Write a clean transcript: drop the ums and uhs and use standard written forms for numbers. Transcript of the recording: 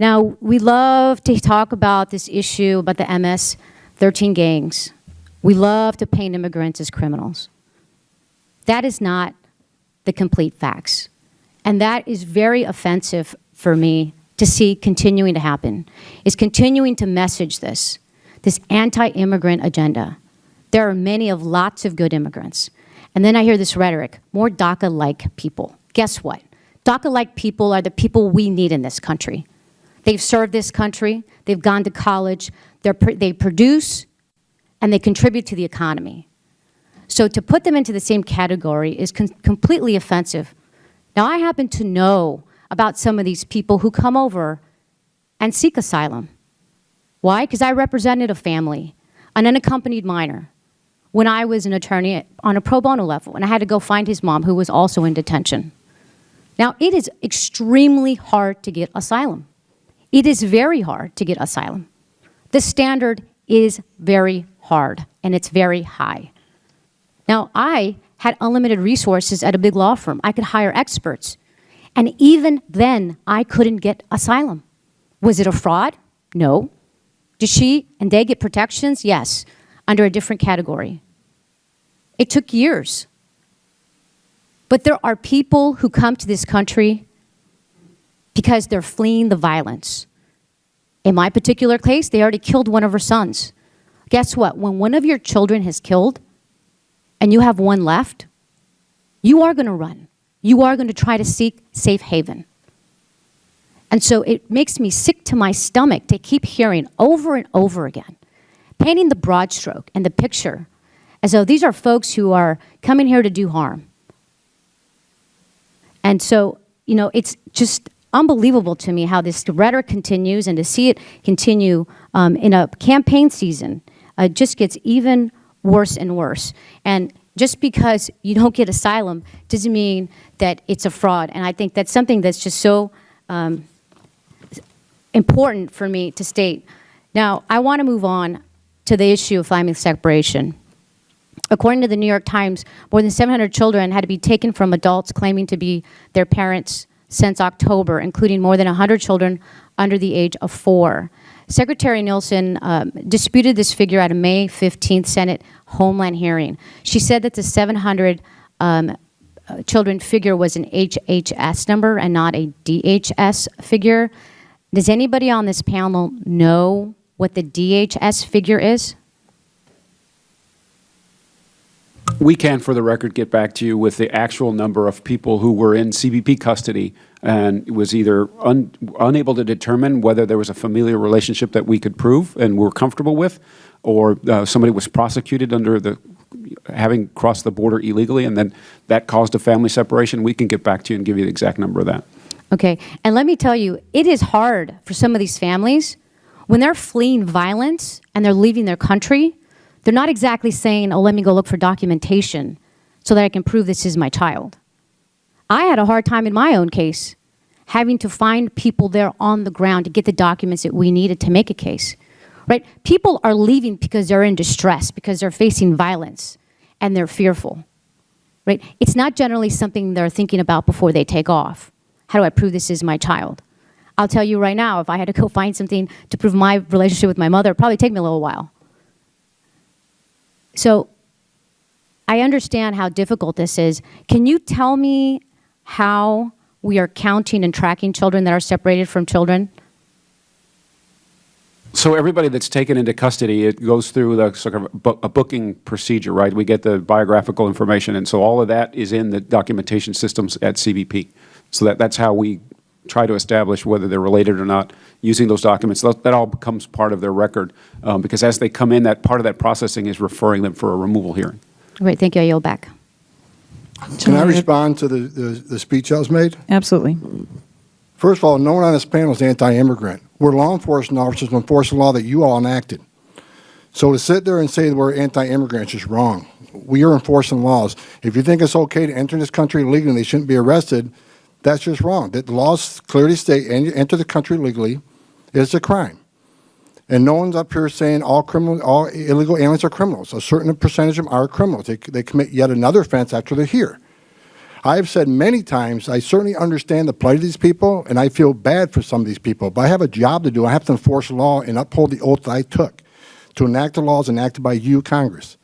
Now, we love to talk about this issue about the MS-13 gangs. We love to paint immigrants as criminals. That is not the complete facts. And that is very offensive for me to see continuing to happen, is continuing to message this anti-immigrant agenda. There are lots of good immigrants. And then I hear this rhetoric, more DACA-like people. Guess what? DACA-like people are the people we need in this country. They've served this country, they've gone to college, they produce, and they contribute to the economy. So to put them into the same category is completely offensive. Now, I happen to know about some of these people who come over and seek asylum. Why? Because I represented a family, an unaccompanied minor, when I was an attorney on a pro bono level, and I had to go find his mom, who was also in detention. Now, it is extremely hard to get asylum. It is very hard to get asylum. The standard is very hard, and it's very high. Now, I had unlimited resources at a big law firm. I could hire experts. And even then, I couldn't get asylum. Was it a fraud? No. Did she and they get protections? Yes, under a different category. It took years. But there are people who come to this country because they're fleeing the violence. In my particular case, they already killed one of her sons. Guess what? When one of your children is killed and you have one left, you are going to run. You are going to try to seek safe haven. And so it makes me sick to my stomach to keep hearing over and over again, painting the broad stroke and the picture as though these are folks who are coming here to do harm. And so, you know, it's just unbelievable to me how this rhetoric continues, and to see it continue in a campaign season just gets even worse and worse. And just because you don't get asylum doesn't mean that it's a fraud. And I think that's something that's just so important for me to state. Now, I want to move on to the issue of family separation. According to the New York Times, more than 700 children had to be taken from adults claiming to be their parents since October, including more than 100 children under the age of 4. Secretary Nielsen disputed this figure at a May 15th Senate Homeland hearing. She said that the 700 children figure was an HHS number and not a DHS figure. Does anybody on this panel know what the DHS figure is? We can, for the record, get back to you with the actual number of people who were in CBP custody and was either unable to determine whether there was a familial relationship that we could prove and were comfortable with, or somebody was prosecuted under the having crossed the border illegally, and then that caused a family separation. We can get back to you and give you the exact number of that. Okay, and let me tell you, it is hard for some of these families when they're fleeing violence and they're leaving their country. They're not exactly saying, oh, let me go look for documentation so that I can prove this is my child. I had a hard time in my own case having to find people there on the ground to get the documents that we needed to make a case, right? People are leaving because they're in distress, because they're facing violence and they're fearful, right? It's not generally something they're thinking about before they take off. How do I prove this is my child? I'll tell you right now, if I had to go find something to prove my relationship with my mother, it'd probably take me a little while. So I understand how difficult this is. Can you tell me how we are counting and tracking children that are separated from children? So everybody that's taken into custody, it goes through the sort of a booking procedure, right? We get the biographical information, and so all of that is in the documentation systems at CBP. So that's how we try to establish whether they're related or not using those documents. That all becomes part of their record, because as they come in, that part of that processing is referring them for a removal hearing. Great, thank you. I yield back. Can I respond to the speech that was made? Absolutely. First of all, no one on this panel is anti-immigrant. We're law enforcement officers who enforce the law that you all enacted. So to sit there and say that we're anti-immigrant is just wrong. We are enforcing laws. If you think it's okay to enter this country illegally and they shouldn't be arrested, that's just wrong. The laws clearly state enter the country legally is a crime. And no one's up here saying all illegal aliens are criminals. A certain percentage of them are criminals. They commit yet another offense after they're here. I have said many times, I certainly understand the plight of these people, and I feel bad for some of these people, but I have a job to do. I have to enforce the law and uphold the oath that I took to enact the laws enacted by you, Congress.